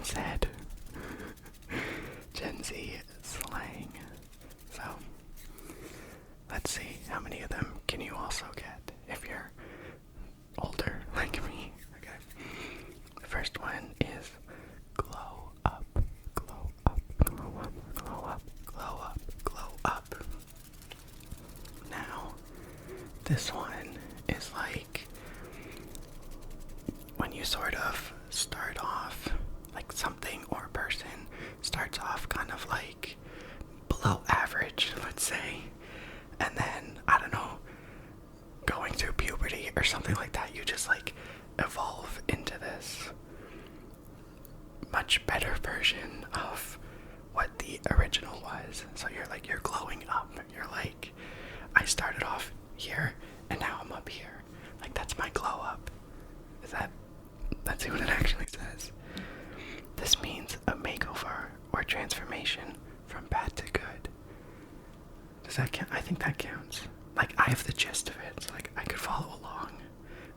Z. Gen Z slang. So, let's see, how many of them can you also get if you're older like me? Okay. The first one is glow up, glow up, glow up, glow up, glow up, glow up. Now, this one is like when you sort of start off, like something or a person starts off kind of like below average, let's say, and then, I don't know, going through puberty or something like that, you just like evolve into this much better version of what the original was. So you're glowing up. You're like, I started off here and now I'm up here. Like, that's my glow up. Let's see what it actually says. This means a makeover or transformation from bad to good. Does that count? I think that counts. Like, I have the gist of it, so like I could follow along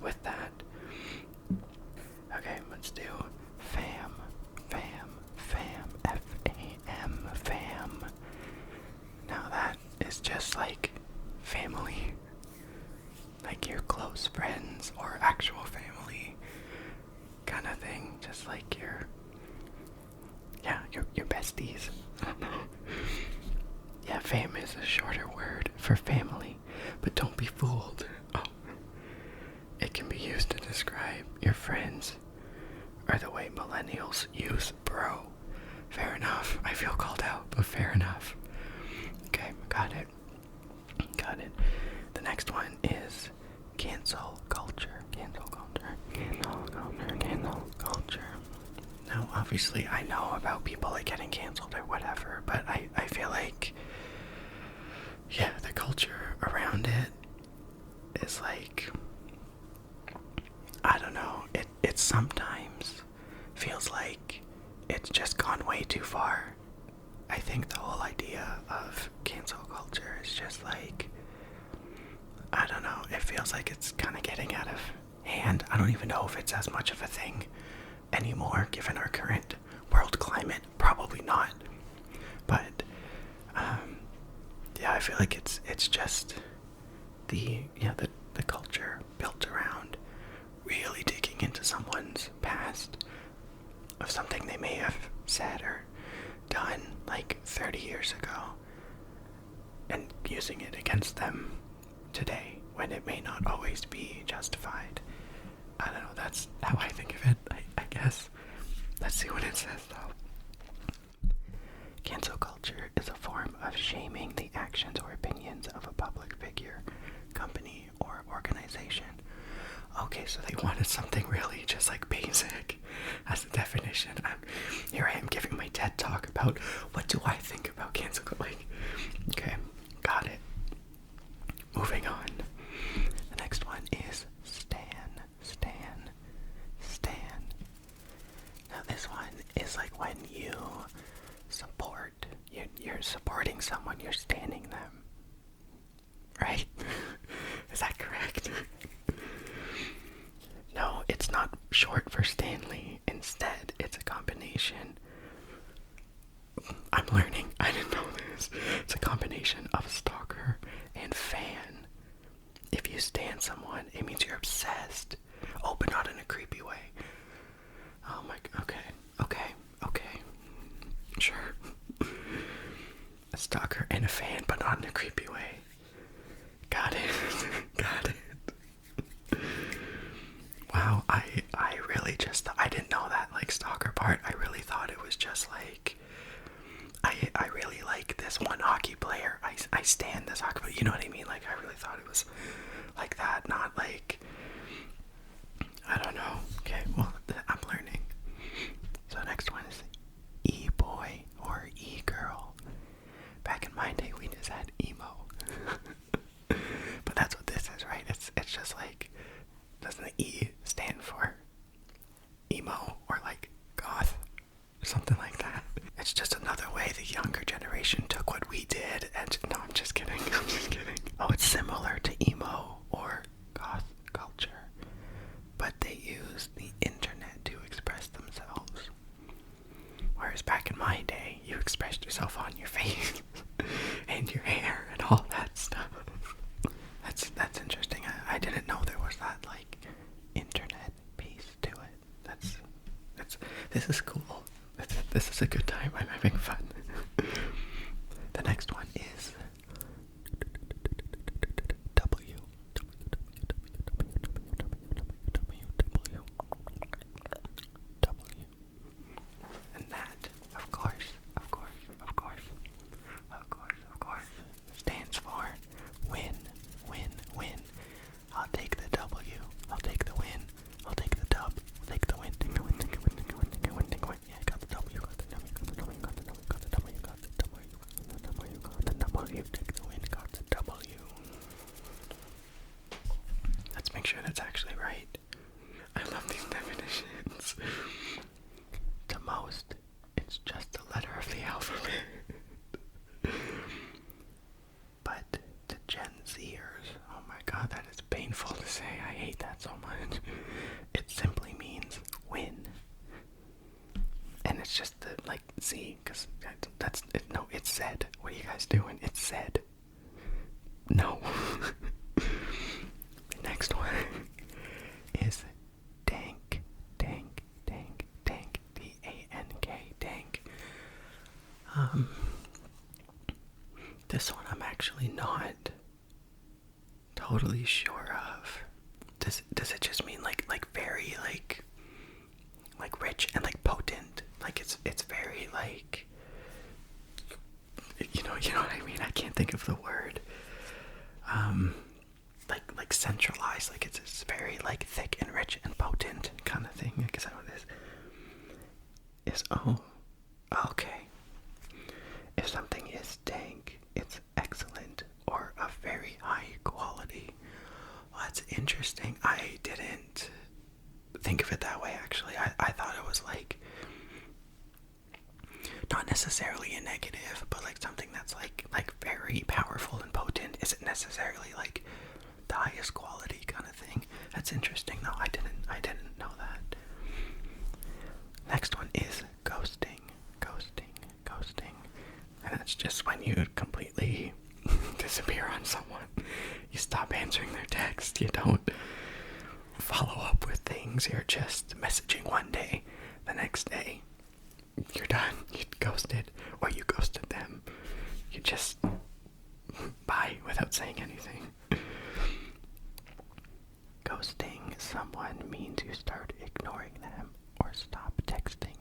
with that. Okay, let's do fam, F-A-M, fam. Now that is just like family, like your close friends or actual family kind of thing, just like your besties. Yeah, fam is a shorter word for family, but don't be fooled. Oh. It can be used to describe your friends, or the way millennials use bro. Fair enough. I feel called out, but fair enough. Okay, got it. Got it. The next one is cancel culture. Cancel culture. Cancel culture. Cancel culture. Now, obviously, I know about people like getting canceled or whatever, but I feel like, yeah, the culture around it is like, I don't know, it sometimes feels like it's just gone way too far. I think the whole idea of cancel culture is just like, I don't know, it feels like it's kind of getting out of hand. I don't even know if it's as much of a thing anymore given our current world climate. Probably not. But yeah, I feel like it's just the culture built around really digging into someone's past of something they may have said or done like 30 years ago and using it against them today when it may not always be justified. I don't know, that's how I think of it, I guess. Let's see what it says though. Cancel culture is a form of shaming the actions or opinions of a public figure, company, or organization. Okay, so they wanted something really just like basic as a definition. Here I am giving my TED talk about what do I think about cancel culture. Okay, got it. Moving on. The next one is stan. Now this one is like when you support, you're supporting someone, you're standing them. Right? Is that correct? No, it's not short for Stanley. Instead, it's a combination. I'm learning. I didn't know this. It's a combination of stalker and fan. If you stan someone, it means you're obsessed. Oh, but not in a creepy way. Oh my, okay. Sure. A stalker and a fan, but not in a creepy way. Got it. Wow, I really just, I didn't know that, like, stalker part. I really thought it was just like, I really like this one hockey player. I stand this hockey player, you know what I mean? Like, I really thought it was like that, not like, I don't know. Okay, well, I'm learning. So next one is e-boy or e-girl. Back in my day, we just had emo. But that's what this is, right? It's just like, doesn't the E stand for emo or like goth or something like that? It's just another way the younger generation took what we did and, no, I'm just kidding. Oh, it's similar to emo or goth culture, but they use the internet to express themselves. my day, you expressed yourself on your face and your hair and all that stuff. That's interesting. I didn't know there was that like internet piece to it. This is cool. This is a good time. I'm having fun. The next one is W. And that, of course, stands for win, win, win. I'll take the W. I'll take the win. I'll take the dub. I'll take the win. Take the win. Take the win. Take the win. Take the win. Take the win. Yeah, got the W. Got the W. Got the W. Got the W. Got the W. Got the W. Got the W. Got the W. Take the win. Got the W. Let's make sure that's actually right. I love these definitions. To most, it's just a letter of the alphabet. But to Gen Zers, oh my god, that is painful to say. I hate that so much. It simply means win. And it's just the, like, Z, because that's, no, it's said. What are you guys doing? It's said. No. Next one is dank, dank, dank, dank, D-A-N-K, dank. This one I'm actually not totally sure of. Does it just mean like very like rich and like potent? Like it's very like, you know what I mean? I can't think of the word. Like centralized, like it's very like thick and rich and potent kind of thing. I guess that's what it is. Okay. If something is dank, it's excellent or of very high quality. Well, that's interesting. I didn't think of it that way, actually. I thought it was like not necessarily a negative, but like something that's like very powerful and potent isn't necessarily like the highest quality kind of thing. That's interesting though. I didn't know that. Next one is ghosting. And that's just when you completely disappear on someone. You stop answering their text. You don't follow up with things. You're just messaging one day. The next day, you're done. You ghosted, or you ghosted them. You just bye without saying anything. Ghosting someone means you start ignoring them or stop texting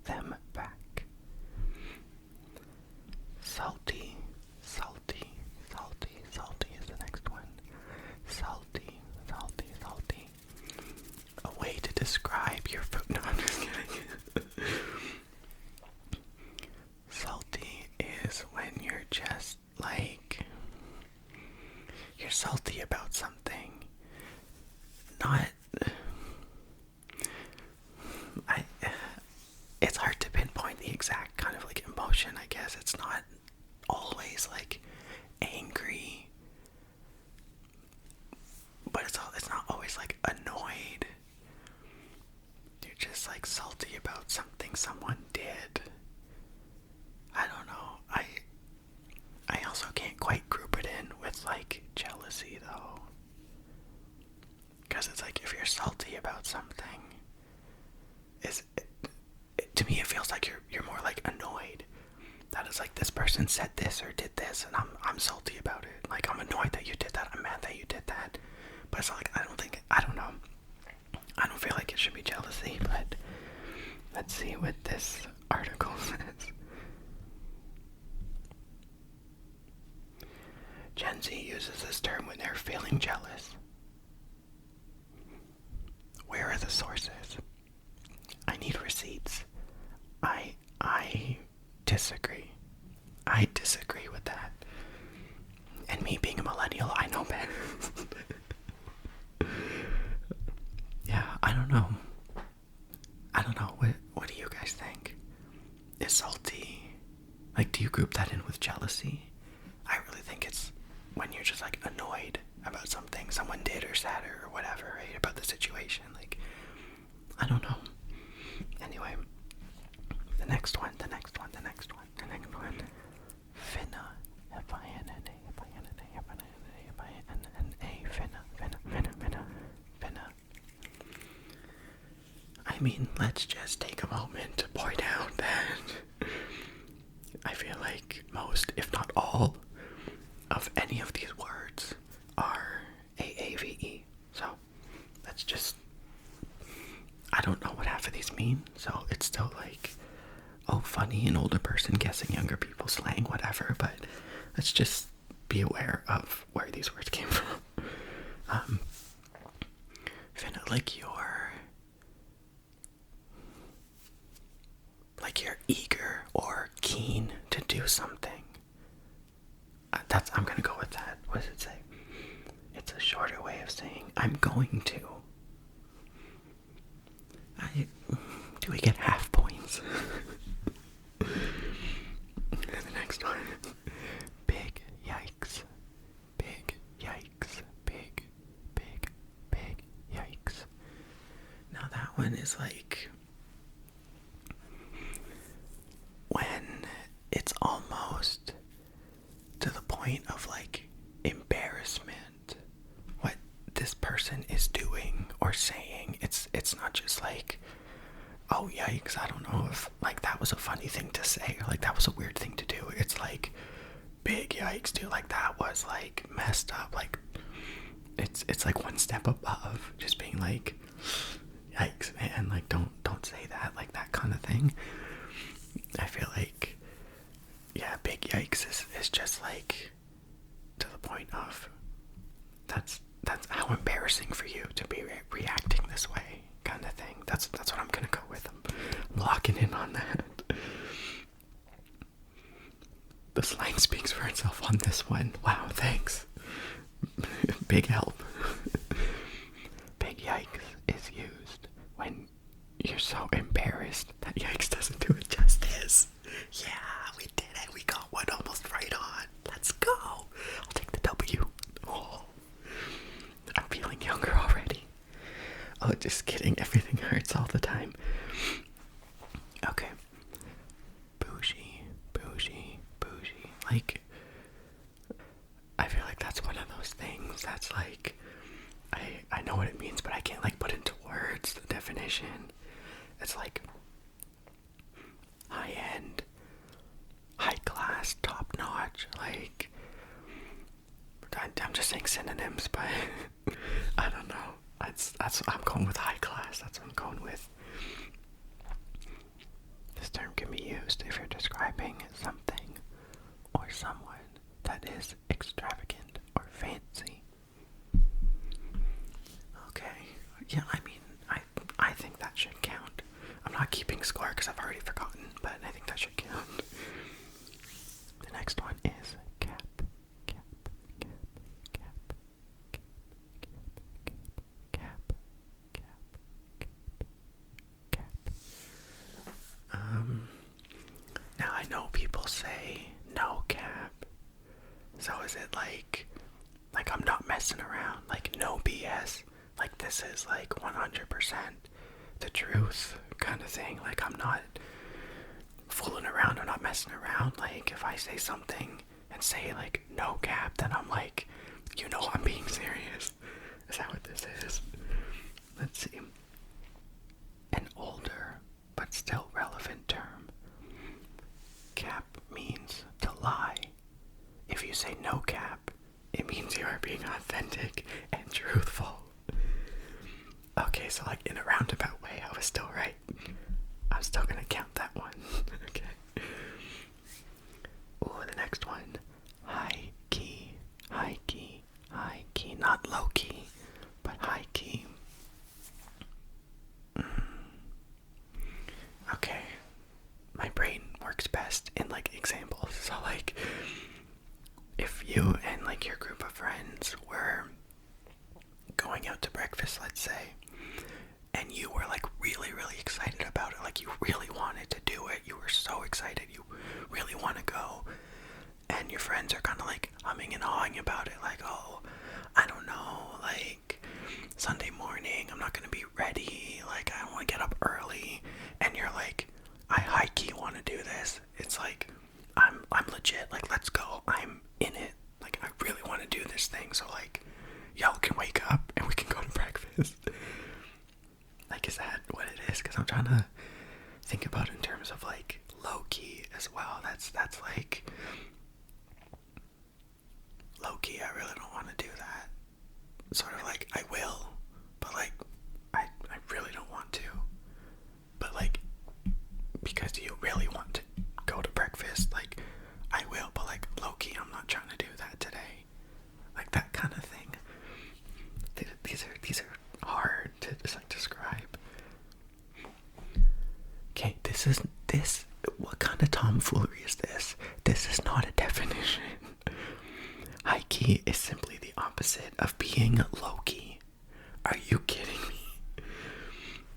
them back. Salty is the next one. Salty. A way to describe your food. No, I'm just kidding. Salty is when you're just like, you're salty about something. It's hard to pinpoint the exact kind of like emotion, I guess. It's not always like angry, but it's not always like annoyed. You're just like salty about something someone did. I don't know. I also can't quite group it in with like jealousy though, because it's like if you're salty about something, to me it feels like you're more like annoyed. That is like, this person said this or did this, and I'm salty about it. Like, I'm annoyed that you did that. I'm mad that you did that. But it's like, I don't know. I don't feel like it should be jealousy, but let's see what this article says. Gen Z uses this term when they're feeling jealous. Where are the sources? I need receipts. I disagree. I disagree with that. And me being a millennial, I know better. Yeah, I don't know. What do you guys think? Is salty, like, do you group that in with jealousy? I really think it's when you're just like annoyed about something someone did or said or whatever, right? About the situation. Like, I don't know. Anyway, next one. Finna. F-I-N-N-A, F-I-N-N-A, F-I-N-N-A, finna. I mean, let's just take a moment to point out that I feel like most, if not all, of any of these words are AAVE. So let's just, I don't know what half of these mean, so it's still like, oh, funny, an older person guessing younger people's slang, whatever, but let's just be aware of where these words came from. Finna, like you're eager or keen to do something. I'm gonna go with that. What does it say? It's a shorter way of saying I'm going to. Do we get half points? And the next one. Big yikes. Big yikes. Big yikes. Now that one is like when it's almost to the point of like embarrassment what this person is doing or saying. It's not just like, oh yikes, I don't know if like that was a funny thing to say or like that was a weird thing to do. It's like big yikes, dude, like that was like messed up. Like it's like one step above just being like, yikes, man, like don't say that, like that kind of thing. I feel like, yeah, big yikes is just like to the point of that's how embarrassing for you to be reacting this way, kind of thing. That's what I'm gonna go with. I'm locking in on that. The slang speaks for itself on this one. Wow, thanks. Big help. Big yikes is used when you're so embarrassed that yikes doesn't do it justice. Yeah, we did it. We got one almost right on. Let's go. I'll take the W. Oh, I'm feeling younger already. Oh, just kidding. Everything hurts all the time. Okay. Bougie. Like, I feel like that's one of those things that's like, I know what it means, but I can't like put into words the definition. It's like high end, high class, top notch. Like, I'm just saying synonyms, but I don't know. I'm going with high class. That's what I'm going with. This term can be used if you're describing something or someone that is extravagant or fancy. Okay. Yeah, I mean, I think that should count. I'm not keeping score because I've already forgotten, but I think that should count. The next one is cap. Now I know people say no cap. So is it like I'm not messing around, like no BS, like this is like 100% the truth kind of thing, like I'm not fooling around or not messing around. Like if I say something and say like no cap, then I'm like, you know, I'm being serious. Is that what this is? Let's see. An older but still relevant term. Cap means to lie. If you say no cap, it means you are being authentic and truthful. Okay, so like in a roundabout way, I was still right. I'm still gonna count that one. Okay. Ooh, the next one. High key. Not low key, but high key. Okay. My brain works best in like examples. So like, if you and like your group of friends were going out to breakfast, let's say, and you were like really excited about it, like you really wanted to do it, you were so excited, you really want to go, and your friends are kind of like humming and hawing about it, like, oh, I don't know, like Sunday morning I'm not gonna be ready, like I want to get up early, and you're like, I high-key want do this. It's like, I'm legit. Like, let's go. I'm in it. Like, I really want to do this thing. So, like, y'all can wake up and we can go to breakfast. Like, is that what it is? Because I'm trying to think about it in terms of, like, low-key as well. That's like, low-key, I really don't want to do that. Sort of like, I will, but, like, I really don't want to. But, like, because you really want to go to breakfast, like, I will, but, like, low-key, I'm not trying to do that today. Like, that kind of thing. These are hard to just, like, describe. Okay, what kind of tomfoolery is this? This is not a definition. High key is simply the opposite of being low key. Are you kidding me?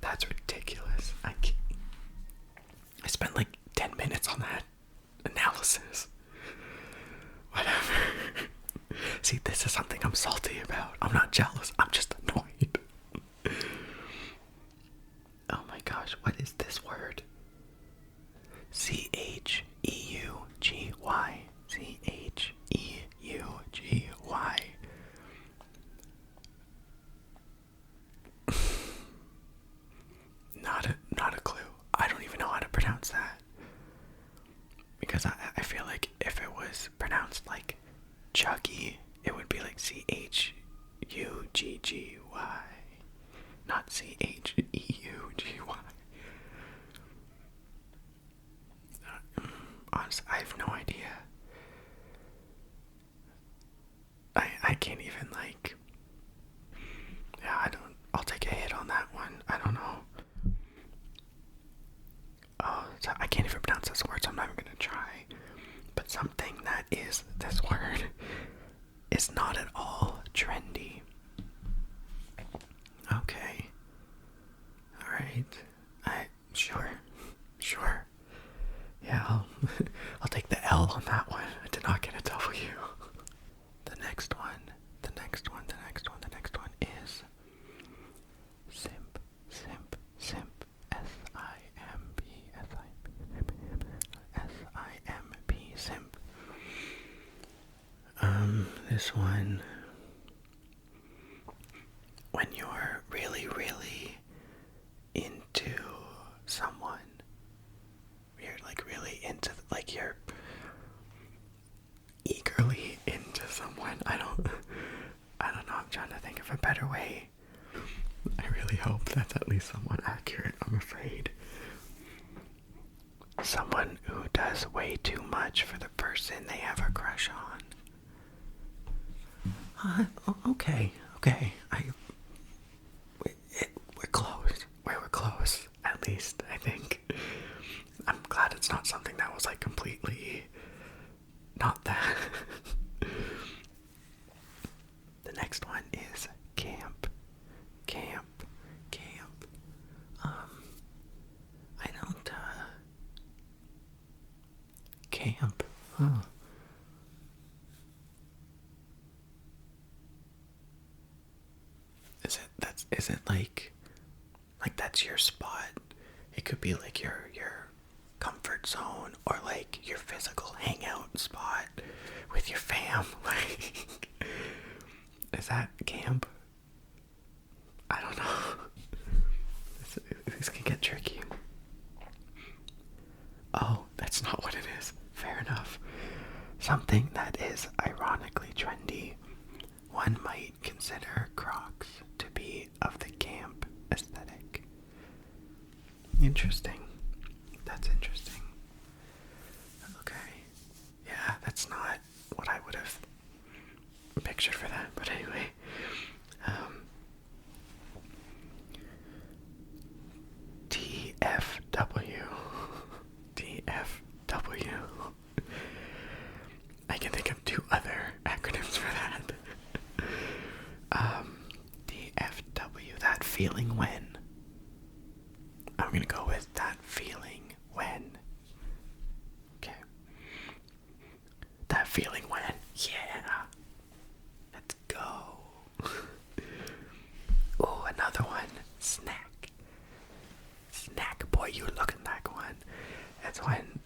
That's ridiculous. I spent like 10 minutes on that analysis. Whatever. See, this is something I'm salty about. I'm not jealous. I'm just annoyed. Oh my gosh, what is this word? Cheugy. Cheugy. Not a clue. I don't even know how to pronounce that. Because I feel like if it was pronounced like Chuggy, it would be like Cheugggy. Not Cheugy. Honestly, I have no idea. I can't even, like, yeah, I'll take a hit on that one. I don't know. Oh, so I can't even pronounce this word, so I'm not even gonna try. But something that is this word is not at all trendy. Okay. Alright. Sure. Yeah, I'll take the L on that one. I did not get a W. The next one is simp. S-I-M-P. Simp. This one, when you're really, really into someone, you're like really into, like, you're eagerly into someone. I don't know, I'm trying to think of a better way. I really hope that's at least somewhat accurate, I'm afraid. Someone who does way too much for the person they have a crush on. Okay. We're close. We were close, at least, I think. I'm glad it's not something that was, like, completely not that. The next one is camp. I don't, camp. Huh. Is it like that's your spot? It could be like your comfort zone, or like your physical hangout spot with your fam. Like, is that camp? I don't know. This can get tricky. Oh, that's not what it is. Fair enough. Something that is ironically trendy. One might consider Crocs to be of the camp aesthetic. Interesting. That's interesting. Okay. Yeah, that's not what I would have pictured for that, but anyway. TFW. I can think of two other acronyms for that. DFW, that feeling when. I'm gonna go with that feeling when. Okay. That feeling when. Yeah. Let's go. Oh, another one. Snack. Boy, you looking like one. That's when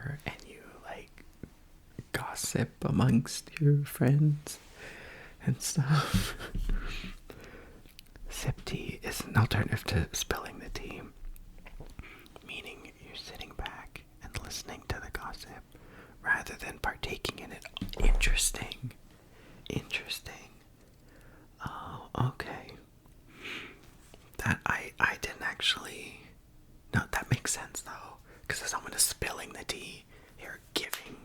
over and you like gossip amongst your friends and stuff. Sip tea is an alternative to spilling the tea, meaning you're sitting back and listening to the gossip rather than partaking in it. Interesting. Oh, okay. That I didn't actually. No, that makes sense though, because if someone is spilling the tea, they are giving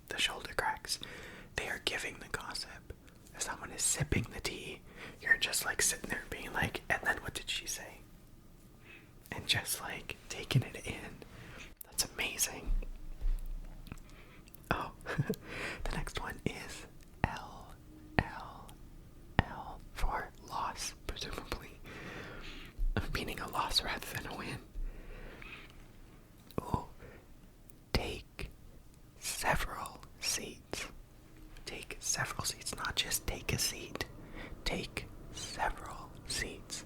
the shoulder cracks. They are giving the gossip. If someone is sipping the tea, you're just like sitting there being like, and then what did she say? And just like taking it in. That's amazing. Oh, the next one is L for loss, presumably. Meaning a loss rather than a win. Oh, take several seats. Take several seats, not just take a seat. Take several seats.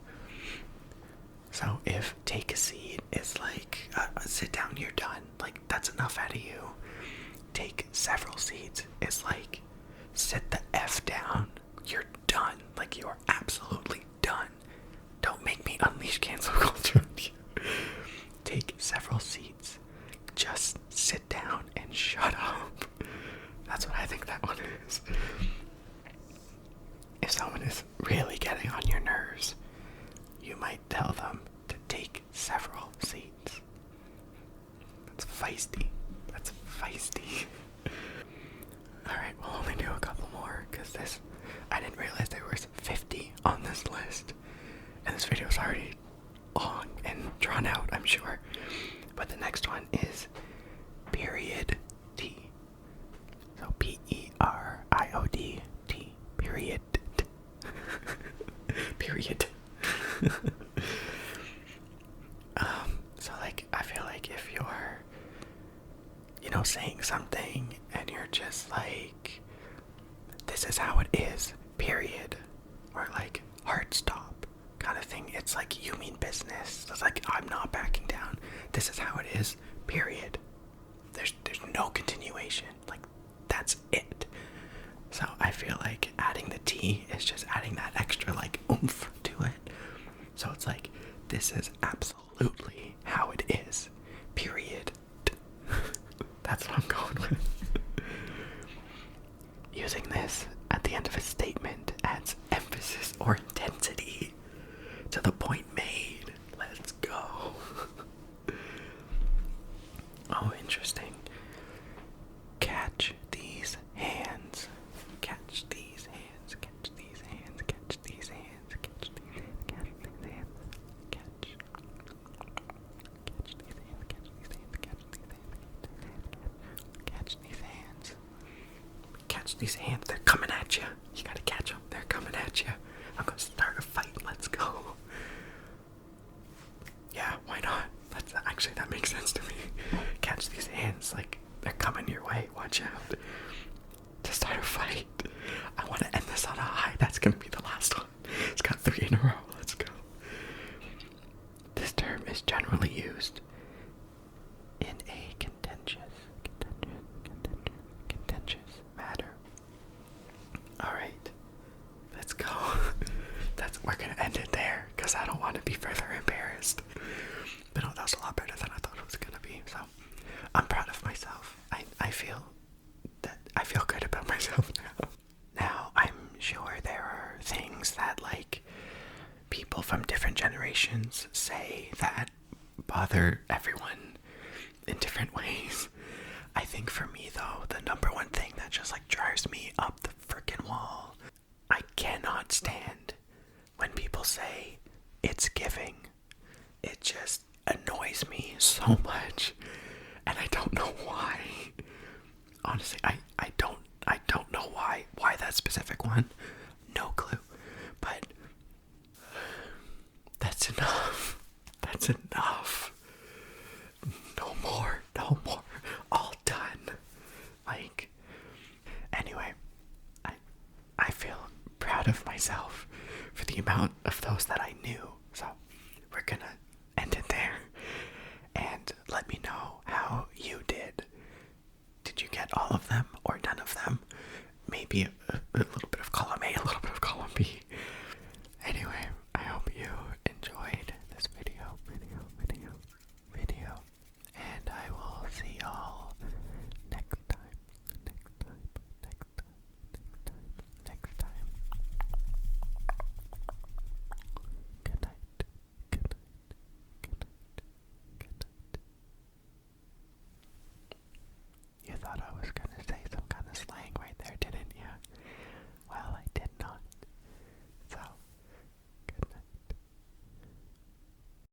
So if take a seat is like, sit down, you're done. Like, that's enough out of you. Take several seats is like, sit the F down. You're done. Like, you are absolutely done. Don't make me unleash cancel culture on you. Take several seats. Just sit down and shut up. That's what I think that one is. If someone is really getting on your nerves, you might tell them to take several seats. That's feisty. Alright, we'll only do a couple more, because I didn't realize there was 50 on this list. And this video is already long and drawn out, I'm sure. But the next one is period T. So PERIOD T. Period. Period. So like, I feel like if you're, saying something and you're just like, this is how it is, period. Or like, hard stop kind of thing. It's like, you mean business. It's like, I'm not backing down. This is how it is, period. There's no continuation. Like, that's it. So I feel like adding the T is just adding that extra like oomph to it. So it's like, this is absolutely how it is, period. That's what I'm going with. Using this at the end of a statement adds emphasis or intensity to the point made. Let's go. Oh, interesting. Catch these hands. Catch these hands. Catch these hands. Catch these hands. Catch these hands. Catch these hands. Catch. Catch these hands. Catch these hands. Catch these hands. Catch these hands. Catch these hands. They're coming at you. You gotta catch them. They're coming at you. I'm gonna start a fight. Let's go. Yeah, why not? That makes sense to me. Catch these hands, like they're coming your way. Watch out. To start a fight. I want to end this on a high. That's gonna be the last one. It's got 3 in a row. Let's go. This term is generally used in a contentious matter. Alright. Let's go. We're gonna end it there, because I don't want to be further embarrassed. But no, that was a lot better than I thought it was gonna be. So I'm proud of myself. I feel good about myself now. Now I'm sure there are things that like people from different generations say that bother everyone in different ways. I think for me though, the number one thing that just like drives me up the frickin' wall, I cannot stand when people say it's giving. It just annoys me so much, and I don't know why. Honestly, I don't know why that specific one. No clue. But that's enough. That's enough. No more. All done. Like, anyway, I feel proud of myself for the amount of those that I knew. So we're gonna end it there, and let me know how you did of them. Maybe a little